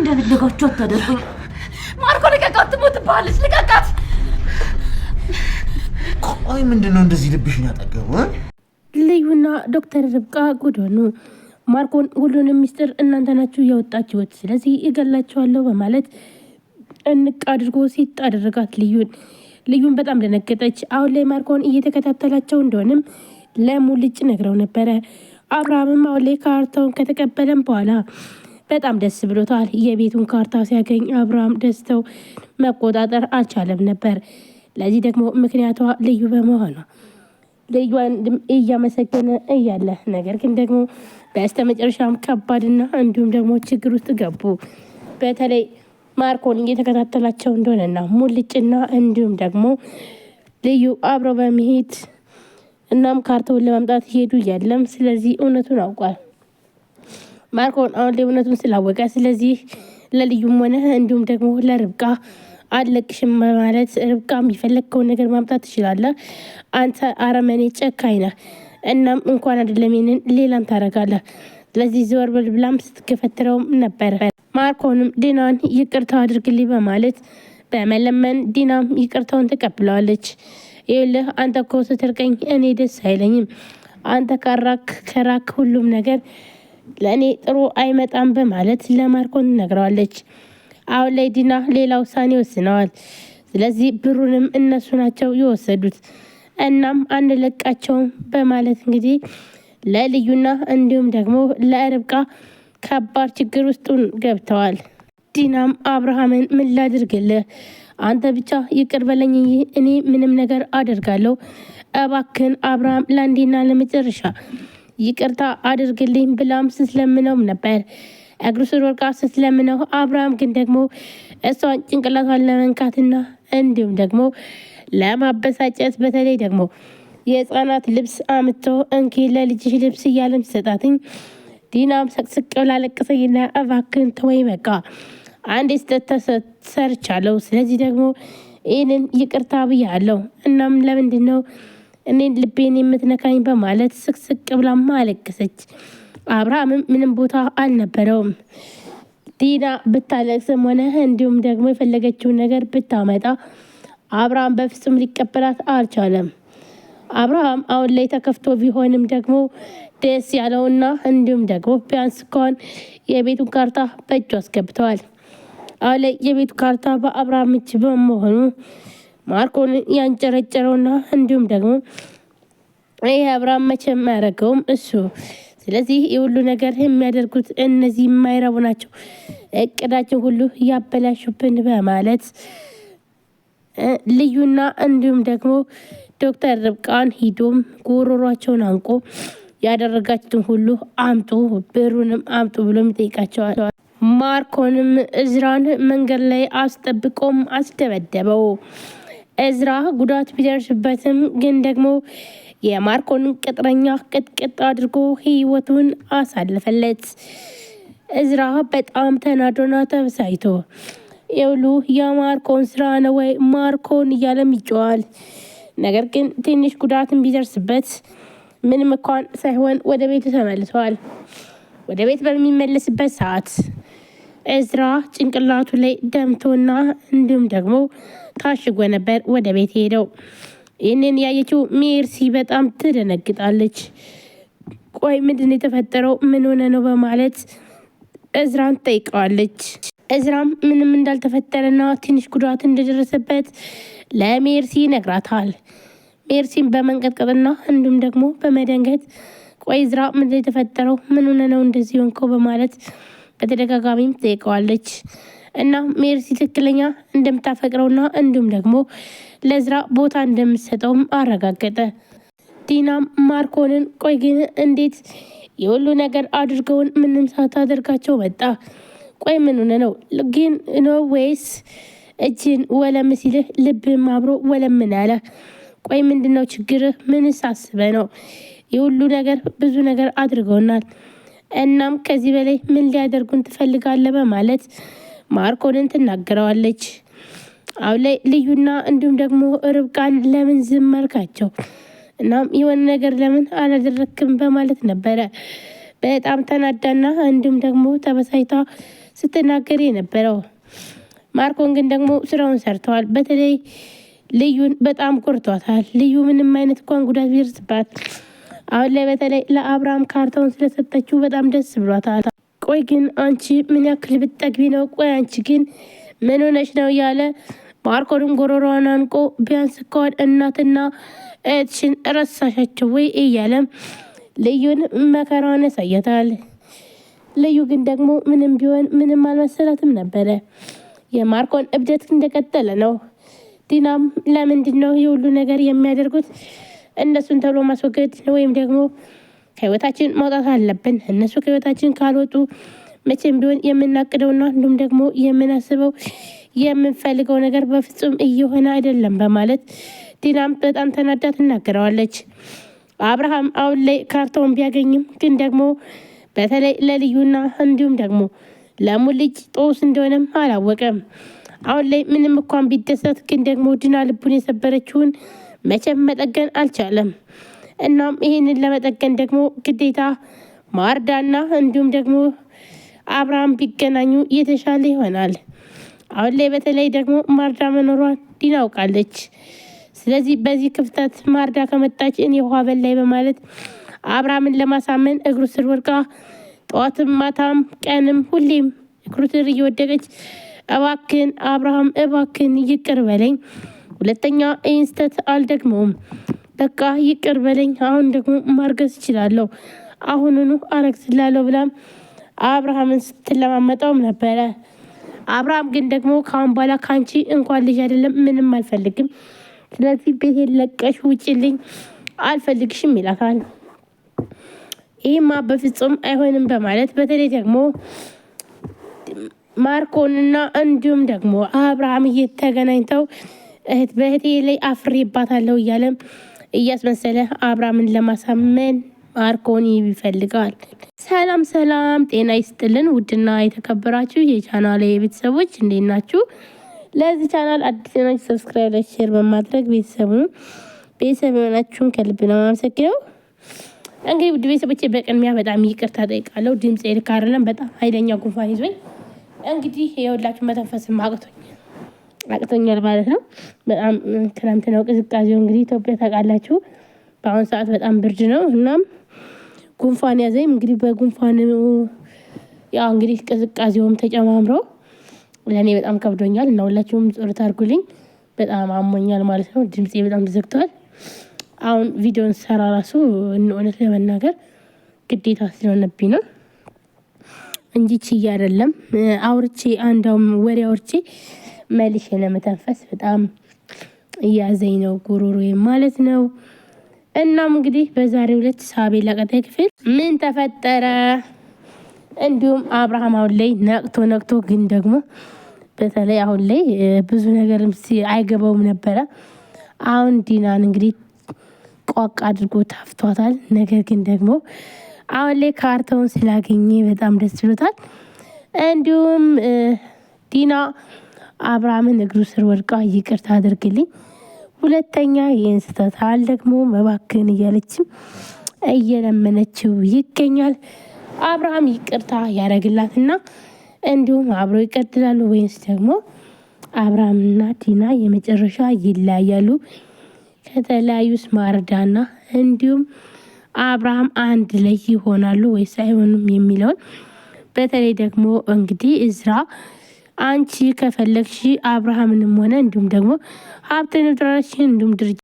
እንደፈለጋችሁ አታደርጉኝ። ማርኮ ልቀቃት፣ ትሞትብሃለች። ልቀቃት። ቆይ ምንድነው እንደዚህ ልብሽን ያጠገበው? ልዩና ዶክተር ርብቃ ጉድ ሆኑ። ማርኮን ሁሉንም ሚስጥር እናንተ ናችሁ ያወጣችሁት፣ ስለዚህ እገላችኋለሁ በማለት እንቅ አድርጎ ሲጥ አደረጋት ልዩን በጣም ደነገጠች። አሁን ላይ ማርኮን እየተከታተላቸው እንደሆንም ለሙልጭ ነግረው ነበረ። አብርሃምም አሁን ላይ ካርታውን ከተቀበለም በኋላ በጣም ደስ ብሎታል። የቤቱን ካርታ ሲያገኝ አብርሃም ደስተው መቆጣጠር አልቻለም ነበር። ለዚህ ደግሞ ምክንያቷ ልዩ በመሆኗ ልዩን እያመሰገነ እያለ ነገር ግን ደግሞ በስተ መጨረሻም ከባድና እንዲሁም ደግሞ ችግር ውስጥ ገቡ። በተለይ ማርኮን እየተከታተላቸው እንደሆነና ሙልጭና እንዲሁም ደግሞ ልዩ አብረው በመሄድ እናም ካርታውን ለማምጣት ሄዱ እያለም ስለዚህ እውነቱን አውቋል። ማርኮን አሁን ላይ እውነቱን ስላወቀ ስለዚህ ለልዩም ሆነ እንዲሁም ደግሞ ለርብቃ አለቅሽም በማለት ርብቃ የሚፈለግከውን ነገር ማምጣት ትችላለህ፣ አንተ አረመኔ ጨካኝ ነህ፣ እናም እንኳን አይደለም ይሄንን ሌላም ታደርጋለህ፣ ስለዚህ ዘወር በል ብላም ስትገፈትረውም ነበር። ማርኮንም ዲናን ይቅርታ አድርግልኝ በማለት በመለመን ዲናም ይቅርታውን ተቀብለዋለች። ይኸውልህ አንተ እኮ ስትርቀኝ እኔ ደስ አይለኝም፣ አንተ ከራክ ሁሉም ነገር ለእኔ ጥሩ አይመጣም በማለት ለማርኮን ነግረዋለች። አሁን ላይ ዲና ሌላ ውሳኔ ወስነዋል። ስለዚህ ብሩንም እነሱ ናቸው የወሰዱት። እናም አንለቃቸውም በማለት እንግዲህ ለልዩና እንዲሁም ደግሞ ለርብቃ ከባድ ችግር ውስጡን ገብተዋል። ዲናም አብርሃምን ምን ላድርግልህ? አንተ ብቻ ይቅር በለኝ እንጂ እኔ ምንም ነገር አደርጋለሁ። እባክን አብርሃም ለአንዴና ለመጨረሻ ይቅርታ አድርግልኝ ብላም ስትለምነውም ነበር። እግሩ ስር ወድቃ ስትለምነው አብርሃም ግን ደግሞ እሷን ጭንቅላቷን ለመንካትና እንዲሁም ደግሞ ለማበሳጨት በተለይ ደግሞ የህፃናት ልብስ አምጥቶ እንኪ ለልጅሽ ልብስ እያለም ሲሰጣትኝ ዲናም ሰቅስቅ ብላ ለቀሰኝና እባክን ተወይ በቃ አንዴ ስህተት ሰርቻለሁ፣ ስለዚህ ደግሞ ይህንን ይቅርታ ብያለሁ። እናም ለምንድን ነው እኔን ልቤን የምትነካኝ በማለት ስቅስቅ ብላማ አለቀሰች። አብርሃምም ምንም ቦታ አልነበረውም። ዲና ብታለቅስም ሆነ እንዲሁም ደግሞ የፈለገችውን ነገር ብታመጣ አብርሃም በፍጹም ሊቀበላት አልቻለም። አብርሃም አሁን ላይ ተከፍቶ ቢሆንም ደግሞ ደስ ያለውና እንዲሁም ደግሞ ቢያንስ እንኳን የቤቱን ካርታ በእጁ አስገብተዋል። አሁን ላይ የቤቱ ካርታ በአብርሃም እጅ በመሆኑ ማርኮን ያንጨረጨረውና እንዲሁም ደግሞ ይህ አብርሃም መቼም አያደርገውም እሱ። ስለዚህ የሁሉ ነገር የሚያደርጉት እነዚህ የማይረቡ ናቸው፣ እቅዳቸው ሁሉ ያበላሹብን በማለት ልዩና እንዲሁም ደግሞ ዶክተር ርብቃን ሂዶም ጉሮሯቸውን አንቆ ያደረጋችሁትን ሁሉ አምጡ፣ ብሩንም አምጡ ብሎም ይጠይቃቸዋል። ማርኮንም እዝራን መንገድ ላይ አስጠብቆም አስደበደበው። እዝራ ጉዳት ቢደርስበትም ግን ደግሞ የማርኮን ቅጥረኛ ቅጥቅጥ አድርጎ ህይወቱን አሳልፈለት። እዝራ በጣም ተናዶና ተበሳይቶ የውሉ የማርኮን ስራ ነው ወይ ማርኮን እያለም ይጮዋል። ነገር ግን ትንሽ ጉዳትን ቢደርስበት ምንም እንኳን ሳይሆን ወደ ቤቱ ተመልሷል። ወደ ቤት በሚመለስበት ሰዓት እዝራ ጭንቅላቱ ላይ ደምቶና እንዲሁም ደግሞ ታሽጎ ነበር ወደ ቤት ሄደው። ይህንን ያየችው ሜርሲ በጣም ትደነግጣለች። ቆይ ምንድን የተፈጠረው ምን ሆነ ነው በማለት እዝራን ትጠይቀዋለች። እዝራም ምንም እንዳልተፈጠረና ትንሽ ጉዳት እንደደረሰበት ለሜርሲ ይነግራታል። ሜርሲም በመንቀጥቀጥና እንዲሁም ደግሞ በመደንገጥ ቆይ እዝራ ምንድን የተፈጠረው ምን ሆነ ነው እንደዚህ ሆንከው በማለት በተደጋጋሚም ትጠይቀዋለች። እና ሜርሲ ትክክለኛ እንደምታፈቅረውና እንዲሁም ደግሞ ለእዝራ ቦታ እንደምትሰጠውም አረጋገጠ። ዲናም ማርኮንን ቆይ ግን እንዴት የሁሉ ነገር አድርገውን ምንም ሳታደርጋቸው መጣ? ቆይ ምን ሆነ ነው ግን ነው ወይስ እጅን ወለም ሲልህ ልብህም አብሮ ወለምን ያለ? ቆይ ምንድነው ችግርህ? ምንስ አስበህ ነው? የሁሉ ነገር ብዙ ነገር አድርገውናል። እናም ከዚህ በላይ ምን ሊያደርጉን ትፈልጋለህ? በማለት ማርኮንን ትናገረዋለች። አሁን ላይ ልዩና እንዲሁም ደግሞ ርብቃን ለምን ዝም አልካቸው? እናም የሆነ ነገር ለምን አላደረክም? በማለት ነበረ በጣም ተናዳና እንዲሁም ደግሞ ተበሳይታ ስትናገር የነበረው። ማርኮን ግን ደግሞ ስራውን ሰርተዋል። በተለይ ልዩን በጣም ቆርጧታል። ልዩ ምንም አይነት እንኳን ጉዳት ቢደርስባት አሁን ላይ በተለይ ለአብርሃም ካርታውን ስለሰጠችው በጣም ደስ ብሏታል። ቆይ ግን አንቺ ምን ያክል ብትጠግቢ ነው? ቆይ አንቺ ግን ምን ሆነሽ ነው? እያለ ማርኮንም ጎሮሮዋን አንቆ ቢያንስ እንኳን እናትና እህትሽን ረሳሻቸው ወይ እያለም ልዩን መከራውን ያሳያታል። ልዩ ግን ደግሞ ምንም ቢሆን ምንም አልመሰላትም ነበረ። የማርኮን እብደት እንደቀጠለ ነው። ዲናም ለምንድን ነው የሁሉ ነገር የሚያደርጉት? እነሱን ተብሎ ማስወገድ ወይም ደግሞ ከህይወታችን ማውጣት አለብን። እነሱ ከህይወታችን ካልወጡ መቼም ቢሆን የምናቅደውና እንዲሁም ደግሞ የምናስበው የምንፈልገው ነገር በፍጹም እየሆነ አይደለም በማለት ዲናም በጣም ተናዳ ትናገረዋለች። አብርሃም አሁን ላይ ካርታውን ቢያገኝም ግን ደግሞ በተለይ ለልዩና እንዲሁም ደግሞ ለሙልጅ ጦስ እንደሆነም አላወቀም። አሁን ላይ ምንም እንኳን ቢደሰት ግን ደግሞ ዲና ልቡን የሰበረችውን መቼም መጠገን አልቻለም። እናም ይህንን ለመጠገን ደግሞ ግዴታ ማርዳና እንዲሁም ደግሞ አብርሃም ቢገናኙ የተሻለ ይሆናል። አሁን ላይ በተለይ ደግሞ ማርዳ መኖሯን ዲና አውቃለች። ስለዚህ በዚህ ክፍተት ማርዳ ከመጣች እኔ ውሃ በላይ በማለት አብርሃምን ለማሳመን እግሩ ስር ወድቃ ጠዋትም ማታም ቀንም ሁሌም እግሩ ስር እየወደቀች እባክን አብርሃም እባክን ይቅር በለኝ፣ ሁለተኛ ይህን ስህተት አልደግመውም፣ በቃ ይቅር በለኝ፣ አሁን ደግሞ ማርገዝ እችላለሁ፣ አሁኑኑ አረግዝላለሁ ብላም አብርሃምን ስትለማመጠውም ነበረ። አብርሃም ግን ደግሞ ከአሁን በኋላ ከአንቺ እንኳን ልጅ አይደለም ምንም አልፈልግም፣ ስለዚህ ቤቴን ለቀሽ ውጭልኝ፣ አልፈልግሽም ይላታል። ይህማ በፍጹም አይሆንም በማለት በተለይ ደግሞ ማርኮንና እንዲሁም ደግሞ አብርሃም እየተገናኝተው እህት በእህቴ ላይ አፍሬባታለሁ እያለም እያስመሰለ አብርሃምን ለማሳመን ማርኮን ይፈልጋል። ሰላም ሰላም፣ ጤና ይስጥልን ውድና የተከበራችሁ የቻናሌ ቤተሰቦች እንዴት ናችሁ? ለዚህ ቻናል አዲስ ናችሁ ሰብስክራይብ፣ ሼር በማድረግ ቤተሰብ የሆናችሁን ከልብ ነው የማመሰግነው። እንግዲህ ውድ ቤተሰቦቼ በቅድሚያ በጣም ይቅርታ ጠይቃለሁ። ድምጽ ልክ አይደለም፣ በጣም ኃይለኛ ጉንፋን ይዞኝ እንግዲህ የሁላችሁ መተንፈስ አቅቶኛል ማለት ነው። በጣም ክረምት ነው፣ ቅዝቃዜው እንግዲህ ኢትዮጵያ ታውቃላችሁ በአሁኑ ሰዓት በጣም ብርድ ነው። እናም ጉንፋን ያዘኝ። እንግዲህ በጉንፋን ያው እንግዲህ ቅዝቃዜውም ተጨማምሮ ለእኔ በጣም ከብዶኛል እና ሁላችሁም ጸሎት አድርጉልኝ። በጣም አሞኛል ማለት ነው። ድምፄ በጣም ተዘግቷል። አሁን ቪዲዮን ሰራ ራሱ እውነት ለመናገር ግዴታ ስለሆነብኝ ነው እንጂ ችዬ አይደለም። አውርቼ አንዳውም ወሬ አውርቼ መልሼ ለመተንፈስ በጣም እያዘኝ ነው ጉሮሮዬ ማለት ነው። እናም እንግዲህ በዛሬው ዕለት ሳቤላ ቀጣይ ክፍል ምን ተፈጠረ፣ እንዲሁም አብርሃም አሁን ላይ ነቅቶ ግን ደግሞ በተለይ አሁን ላይ ብዙ ነገርም አይገባውም ነበረ። አሁን ዲናን እንግዲህ ቋቅ አድርጎ ታፍቷታል። ነገር ግን ደግሞ አሁን ላይ ካርታውን ስላገኘ በጣም ደስ ብሎታል። እንዲሁም ዲና አብርሃምን እግሩ ስር ወድቃ ይቅርታ አድርግልኝ፣ ሁለተኛ ይህን ስህተት አልደግመውም እባክህን እያለችም እየለመነችው ይገኛል። አብርሃም ይቅርታ ያደርግላትና እንዲሁም አብሮ ይቀጥላሉ ወይስ ደግሞ አብርሃምና ዲና የመጨረሻ ይለያያሉ? ከተለያዩስ ማርዳና እንዲሁም አብርሃም አንድ ላይ ይሆናሉ ወይስ አይሆኑም የሚለውን በተለይ ደግሞ እንግዲህ እዝራ አንቺ ከፈለግሽ አብርሃምንም ሆነ እንዲሁም ደግሞ ሀብት ንብረትሽን እንዲሁም ድርጅት